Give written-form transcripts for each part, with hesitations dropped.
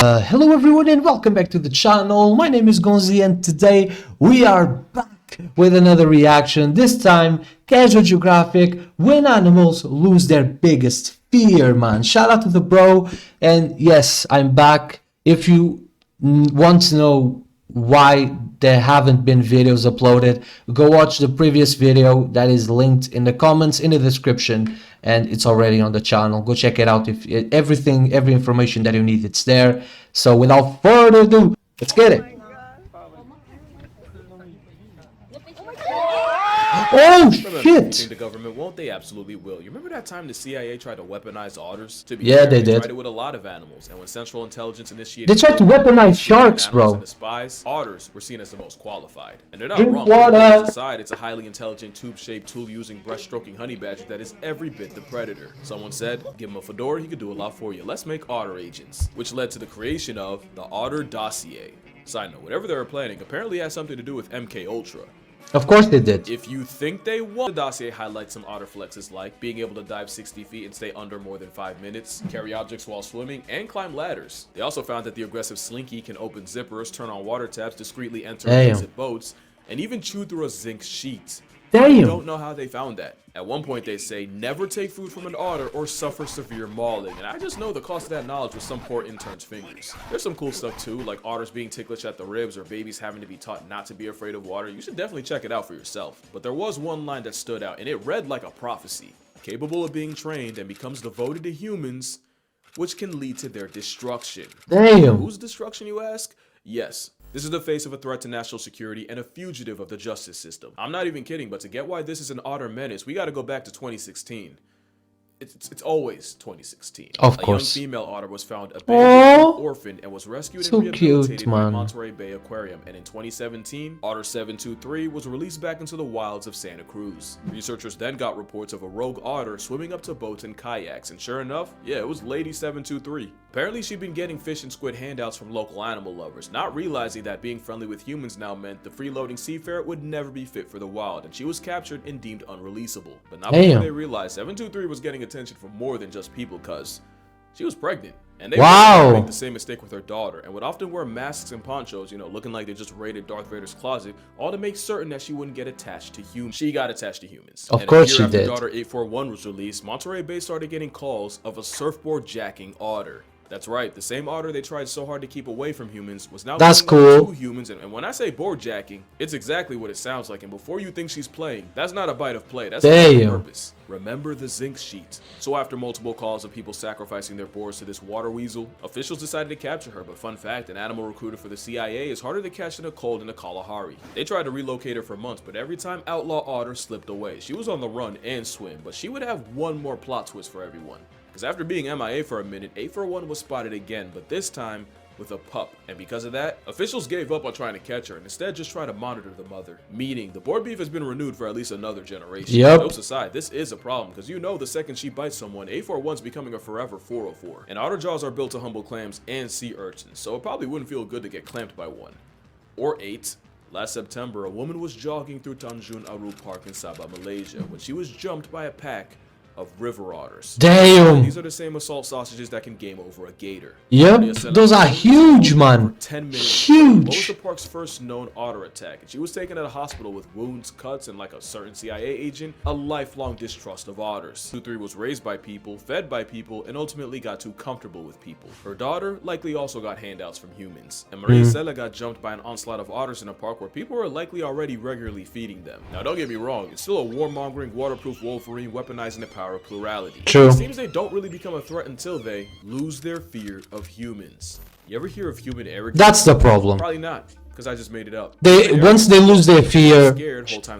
Hello everyone and welcome back to the channel. My name is Gonzii and today we are back with another reaction. This time, Casual Geographic, when animals lose their biggest fear, man. Shout out to the bro. And yes, I'm back. If you want to know why there haven't been videos uploaded, go watch the previous video that is linked in the comments in the description, and it's already on the channel. Go check it out. If every information that you need, it's there. So without further ado, let's get it. Oh shit! The government won't, they absolutely will. You remember that time the CIA tried to weaponize otters? To be yeah, fair, they did. Tried it with a lot of animals, and when Central Intelligence initiated, They tried to weaponize sharks, bro. And the spies, otters were seen as the most qualified, and they're not Drink wrong. water. Aside, it's a highly intelligent, tube-shaped, tool-using, breast-stroking honey badger that is every bit the predator. Someone said, "Give him a fedora, he could do a lot for you. Let's make otter agents," which led to the creation of the Otter Dossier. Side note: whatever they were planning apparently has something to do with MK Ultra. Of course they did. If you think they want, the dossier highlights some otter flexes like being able to dive 60 feet and stay under more than 5 minutes, carry objects while swimming, and climb ladders. They also found that the aggressive slinky can open zippers, turn on water taps, discreetly enter and exit boats, and even chew through a zinc sheet. I don't know how they found that. At one point they say, never take food from an otter or suffer severe mauling, and I just know the cost of that knowledge was some poor intern's fingers. There's some cool stuff too, like otters being ticklish at the ribs or babies having to be taught not to be afraid of water. You should definitely check it out for yourself. But there was one line that stood out, and it read like a prophecy. Capable of being trained and becomes devoted to humans, which can lead to their destruction. Damn. Whose destruction, you ask? Yes. This is the face of a threat to national security and a fugitive of the justice system. I'm not even kidding, but to get why this is an otter menace, we gotta go back to 2016. It's always 2016. Of course. A young female otter was found abandoned, orphaned, and was rescued and rehabilitated cute, by Monterey Bay Aquarium. And in 2017, Otter 723 was released back into the wilds of Santa Cruz. Researchers then got reports of a rogue otter swimming up to boats and kayaks, and sure enough, yeah, it was Lady 723. Apparently, she'd been getting fish and squid handouts from local animal lovers, not realizing that being friendly with humans now meant the freeloading seafarer would never be fit for the wild, and she was captured and deemed unreleasable. But not before they realized 723 was getting attention from more than just people, cuz she was pregnant. And they would make the same mistake with her daughter, and would often wear masks and ponchos, you know, looking like they just raided Darth Vader's closet, all to make certain that she wouldn't get attached to humans. She got attached to humans. Of course she did. After Daughter 841 was released, Monterey Bay started getting calls of a surfboard jacking otter. That's right, the same otter they tried so hard to keep away from humans was now to humans, and when I say board jacking, it's exactly what it sounds like, and before you think she's playing, that's not a bite of play, that's on purpose. Remember the zinc sheet. So after multiple calls of people sacrificing their boards to this water weasel, officials decided to capture her, but fun fact, an animal recruiter for the CIA is harder to catch than a cold in the Kalahari. They tried to relocate her for months, but every time outlaw otter slipped away. She was on the run and swim, but she would have one more plot twist for everyone. Because after being MIA for a minute, 841 was spotted again, but this time with a pup. And because of that, officials gave up on trying to catch her and instead just tried to monitor the mother. Meaning, the board beef has been renewed for at least another generation. Jokes aside, this is a problem, because you know the second she bites someone, 841's becoming a forever 404. And otter jaws are built to humble clams and sea urchins, so it probably wouldn't feel good to get clamped by one. Or 8. Last September, a woman was jogging through Tanjung Aru Park in Sabah, Malaysia, when she was jumped by a pack of river otters. Damn. These are the same assault sausages that can game over a gator. Yep, those are huge, man. 10 minutes. Huge. What was the park's first known otter attack? And she was taken to the hospital with wounds, cuts, and like a certain CIA agent, a lifelong distrust of otters. 23 was raised by people, fed by people, and ultimately got too comfortable with people. Her daughter likely also got handouts from humans. And Maria Sela got jumped by an onslaught of otters in a park where people were likely already regularly feeding them. Now don't get me wrong, it's still a warmongering, waterproof Wolverine weaponizing the power of plurality. True. It seems they don't really become a threat until they lose their fear of humans. You ever hear of human arrogance? That's the problem. Probably not, because I just made it up. Once they lose their fear,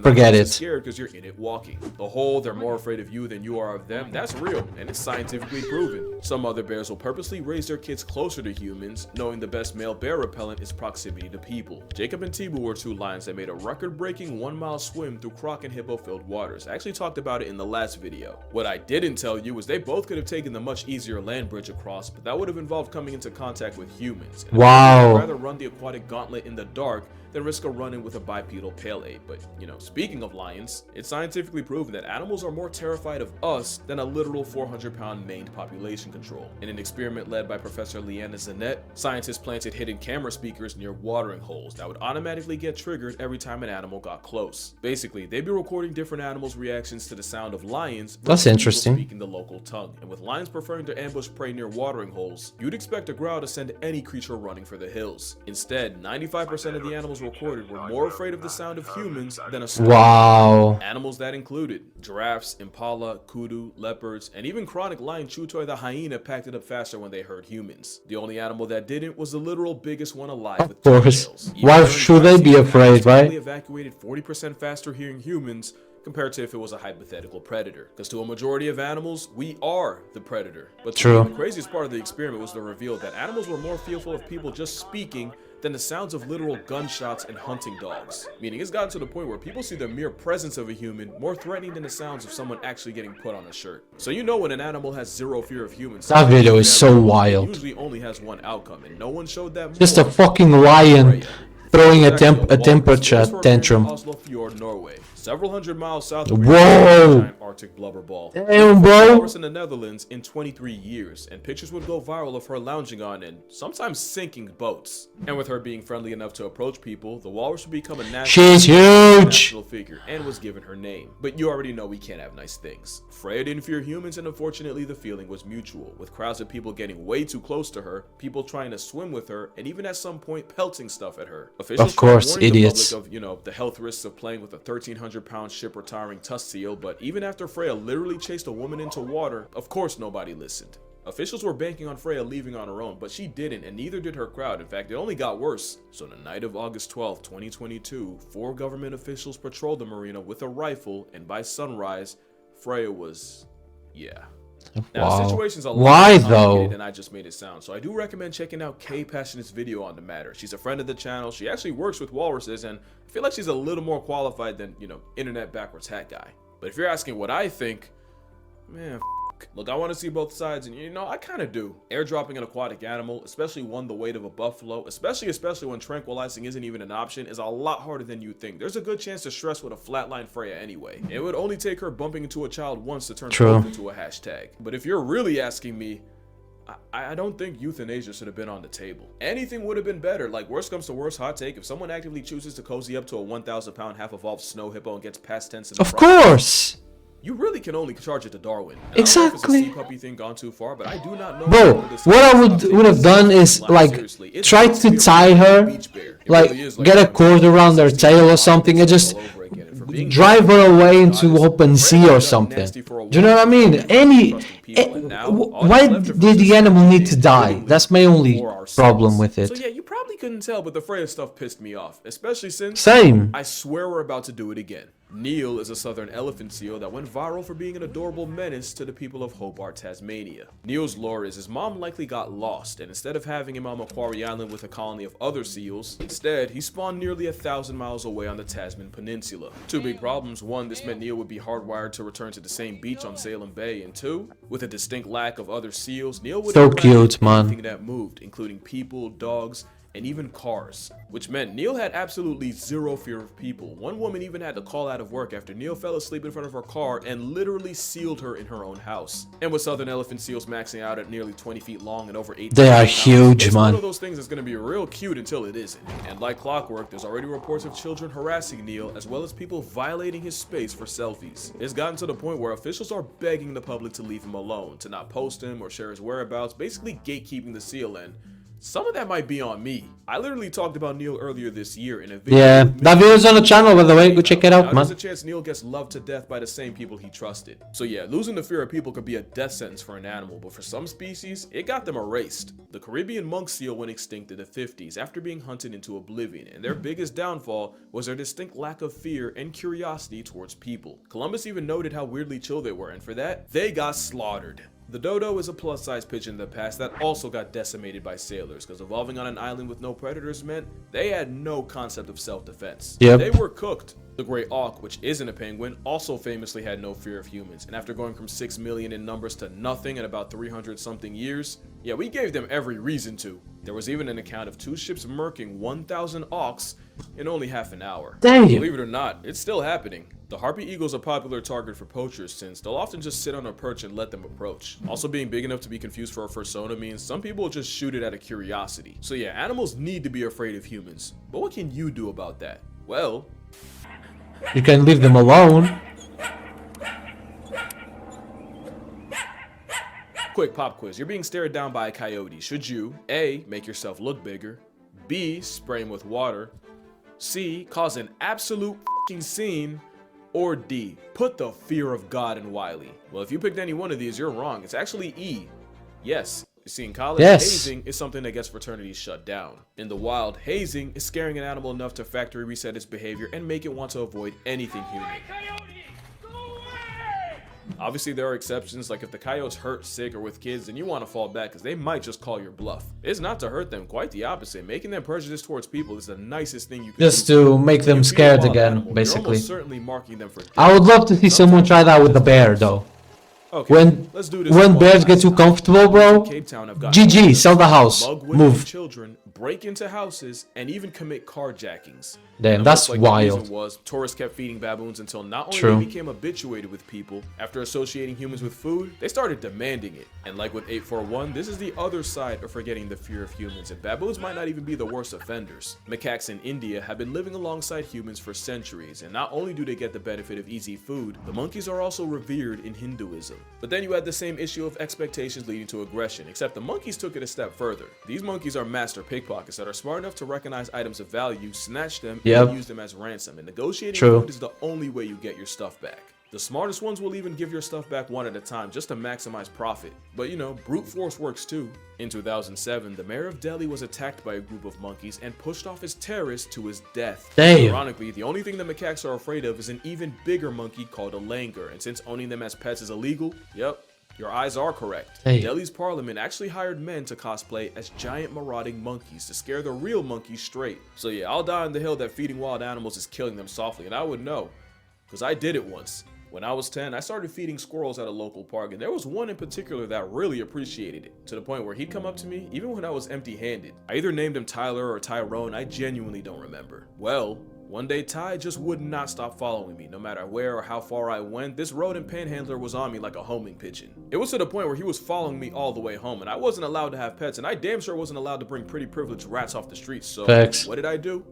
forget it. Scared because you're in it walking. The whole they're more afraid of you than you are of them, that's real, and it's scientifically proven. Some other bears will purposely raise their kids closer to humans, knowing the best male bear repellent is proximity to people. Jacob and Tibu were two lions that made a record-breaking 1-mile swim through croc and hippo-filled waters. I actually talked about it in the last video. What I didn't tell you is they both could have taken the much easier land bridge across, but that would have involved coming into contact with humans. And I'd rather run the aquatic gauntlet in the dark than risk a run-in with a bipedal pale ape. But, you know, speaking of lions, it's scientifically proven that animals are more terrified of us than a literal 400-pound maned population control. In an experiment led by Professor Leanna Zanet, scientists planted hidden camera speakers near watering holes that would automatically get triggered every time an animal got close. Basically, they'd be recording different animals' reactions to the sound of lions That's interesting. speaking the local tongue. And with lions preferring to ambush prey near watering holes, you'd expect a growl to send any creature running for the hills. Instead, 95% of the animals recorded were more afraid of the sound of humans than a storm. Wow. Animals that included giraffes, impala, kudu, leopards, and even chronic lion Chutoy the hyena packed it up faster when they heard humans. The only animal that didn't was the literal biggest one alive with course. tails. Why should they be afraid, right? Evacuated 40% faster hearing humans compared to if it was a hypothetical predator. Because to a majority of animals, we are the predator. But True. The craziest part of the experiment was the reveal that animals were more fearful of people just speaking than the sounds of literal gunshots and hunting dogs. Meaning it's gotten to the point where people see the mere presence of a human more threatening than the sounds of someone actually getting put on a shirt. So you know when an animal has zero fear of humans. That video is so wild. Usually only has one outcome, and no one showed that. Just a fucking lion throwing a temperature tantrum. Oslo Fjord, Norway, several hundred miles south of Whoa! giant Arctic blubber ball. Damn, bro. Walrus in the Netherlands in 23 years, and pictures would go viral of her lounging on and sometimes sinking boats. And with her being friendly enough to approach people, the walrus would become a She's huge. national figure and was given her name. But you already know we can't have nice things. Freya didn't fear humans, and unfortunately the feeling was mutual, with crowds of people getting way too close to her, people trying to swim with her, and even at some point pelting stuff at her. Officials Of course, warning the idiots. public of, you know, the health risks of playing with a 1,300-pound ship retiring tusk seal, but even after Freya literally chased a woman into water, of course nobody listened. Officials were banking on Freya leaving on her own, but she didn't, and neither did her crowd. In fact, it only got worse. So the night of August 12, 2022, 4 government officials patrolled the marina with a rifle, and by sunrise, Freya was, yeah. Now, the situation's a lot Why more though? complicated than I just made it sound, so I do recommend checking out Kay Passionate's video on the matter. She's a friend of the channel, she actually works with walruses, and I feel like she's a little more qualified than, you know, internet backwards hat guy. But if you're asking what I think, man, look, I want to see both sides, and you know, I kind of do. Airdropping an aquatic animal, especially one the weight of a buffalo, especially when tranquilizing isn't even an option, is a lot harder than you think. There's a good chance to stress with a flatline Freya anyway. It would only take her bumping into a child once to turn both into a hashtag. But if you're really asking me, I don't think euthanasia should have been on the table. Anything would have been better. Like, worst comes to worst, hot take, if someone actively chooses to cozy up to a 1,000-pound half-evolved snow hippo and gets past tense in the Of course. you really can only charge it to Darwin. Exactly. I don't know if it's a sea puppy thing gone too far, but I do not know. Bro, what I would have done is like try to tie her, like get a cord around her tail or something, and just drive her away into open sea or something. Do you know what I mean? Why did the animal need to die? That's my only problem with So it. yeah, you probably couldn't tell, but the Freya stuff pissed me off, especially since Same. I swear we're about to do it again. Neil is a southern elephant seal that went viral for being an adorable menace to the people of Hobart, Tasmania. Neil's lore is his mom likely got lost, and instead of having him on Macquarie Island with a colony of other seals, instead he spawned nearly 1,000 miles away on the Tasman Peninsula. Two big problems: one, this meant Neil would be hardwired to return to the same beach on Salem Bay, and two, with a distinct lack of other seals, Neil would So cute, man. anything that moved, including people, dogs, and even cars, which meant Neil had absolutely zero fear of people. One woman even had to call out of work after Neil fell asleep in front of her car and literally sealed her in her own house. And with southern elephant seals maxing out at nearly 20 feet long and over 8 They are pounds, huge, it's man. one of those things that's going to be real cute until it isn't. And like clockwork, there's already reports of children harassing Neil, as well as people violating his space for selfies. It's gotten to the point where officials are begging the public to leave him alone, to not post him or share his whereabouts, basically gatekeeping the seal, and some of that might be on me. I literally talked about Neil earlier this year in a video. Yeah, that video's on the channel, by the way. Go check it out, Now, man. there's a chance Neil gets loved to death by the same people he trusted. So yeah, losing the fear of people could be a death sentence for an animal, but for some species, it got them erased. The Caribbean monk seal went extinct in the 50s after being hunted into oblivion, and their biggest downfall was their distinct lack of fear and curiosity towards people. Columbus even noted how weirdly chill they were, and for that, they got slaughtered. The dodo is a plus-size pigeon in the past that also got decimated by sailors, because evolving on an island with no predators meant they had no concept of self-defense. Yep. They were cooked. The gray auk, which isn't a penguin, also famously had no fear of humans, and after going from 6 million in numbers to nothing in about 300-something years, yeah, we gave them every reason to. There was even an account of 2 ships murking 1,000 auks in only half an hour. Damn. Believe it or not, it's still happening. The harpy eagle's a popular target for poachers since they'll often just sit on a perch and let them approach. Also, being big enough to be confused for a fursona means some people will just shoot it out of curiosity. So yeah, animals need to be afraid of humans. But what can you do about that? Well, you can leave them alone. Quick pop quiz. You're being stared down by a coyote. Should you A, make yourself look bigger, B, spray him with water, C, cause an absolute f***ing scene, or D, put the fear of God in Wiley? Well, if you picked any one of these, you're wrong. It's actually E. Yes. You see, in college, hazing is something that gets fraternities shut down. In the wild, hazing is scaring an animal enough to factory reset its behavior and make it want to avoid anything human. Obviously, there are exceptions, like if the coyote's hurt, sick, or with kids, then you want to fall back because they might just call your bluff. It's not to hurt them, quite the opposite. Making them prejudiced towards people is the nicest thing you can do. Just to make them scared again, basically. You're almost certainly marking them for death. I would love to see someone try that with the bear, though. Okay, when bears get too comfortable, bro, GG, sell the house, move. Children, break into houses, and even commit carjackings. Damn, that's wild. The reason was tourists kept feeding baboons until not only they became habituated with people, after associating humans with food, they started demanding it. And like with 841, this is the other side of forgetting the fear of humans, and baboons might not even be the worst offenders. Macaques in India have been living alongside humans for centuries, and not only do they get the benefit of easy food, the monkeys are also revered in Hinduism. But then you had the same issue of expectations leading to aggression, except the monkeys took it a step further. These monkeys are master pickpockets that are smart enough to recognize items of value, snatch them, and use them as ransom. And negotiating food is the only way you get your stuff back. The smartest ones will even give your stuff back one at a time just to maximize profit. But you know, brute force works too. In 2007, the mayor of Delhi was attacked by a group of monkeys and pushed off his terrorist to his death. Damn. Ironically, the only thing the macaques are afraid of is an even bigger monkey called a langur, and since owning them as pets is illegal, yep, your eyes are correct. Hey. Delhi's parliament actually hired men to cosplay as giant marauding monkeys to scare the real monkeys straight. So yeah, I'll die on the hill that feeding wild animals is killing them softly, and I would know, because I did it once. When I was 10, I started feeding squirrels at a local park, and there was one in particular that really appreciated it, to the point where he'd come up to me even when I was empty-handed. I either named him Tyler or Tyrone, I genuinely don't remember. Well, one day Ty just would not stop following me. No matter where or how far I went, this rodent panhandler was on me like a homing pigeon. It was to the point where he was following me all the way home, and I wasn't allowed to have pets, and I damn sure wasn't allowed to bring pretty privileged rats off the streets, so what did I do?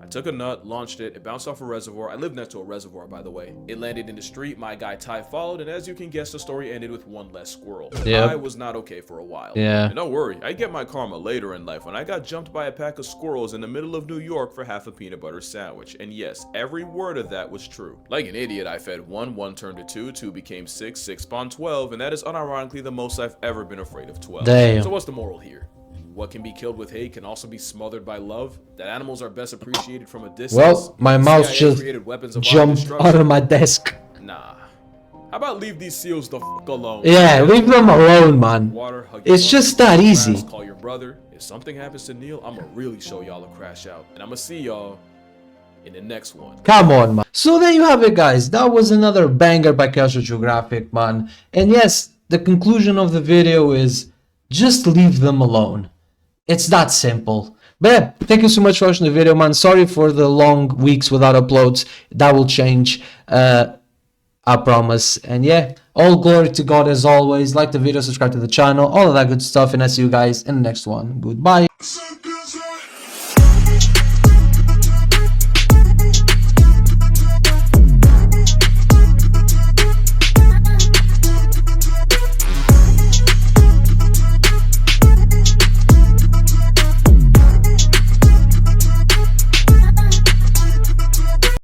I took a nut, launched it, it bounced off a reservoir. I live next to a reservoir, by the way. It landed in the street, my guy Ty followed, and as you can guess, the story ended with one less squirrel. I was not okay for a while. And don't worry, I get my karma later in life when I got jumped by a pack of squirrels in the middle of New York for half a peanut butter sandwich. And yes, every word of that was true. Like an idiot, I fed 1, 1 turned to 2, 2 became 6, 6 spawned 12, and that is unironically the most I've ever been afraid of 12. Damn. So what's the moral here? What can be killed with hate can also be smothered by love. That animals are best appreciated from a distance. Well, my mouse just jumped out of my desk. Nah. How about leave these seals the f*** alone? Yeah, leave them alone, man. Water, it's just that easy. Call your brother. If something happens to Neil, I'ma really show y'all a crash out. And I'ma see y'all in the next one. Come on, man. So there you have it, guys. That was another banger by Geographic, man. And yes, the conclusion of the video is just leave them alone. It's that simple. But yeah, thank you so much for watching the video, man. Sorry for the long weeks without uploads. That will change, I promise. And yeah, all glory to God as always. Like the video, subscribe to the channel, all of that good stuff. And I see you guys in the next one. Goodbye.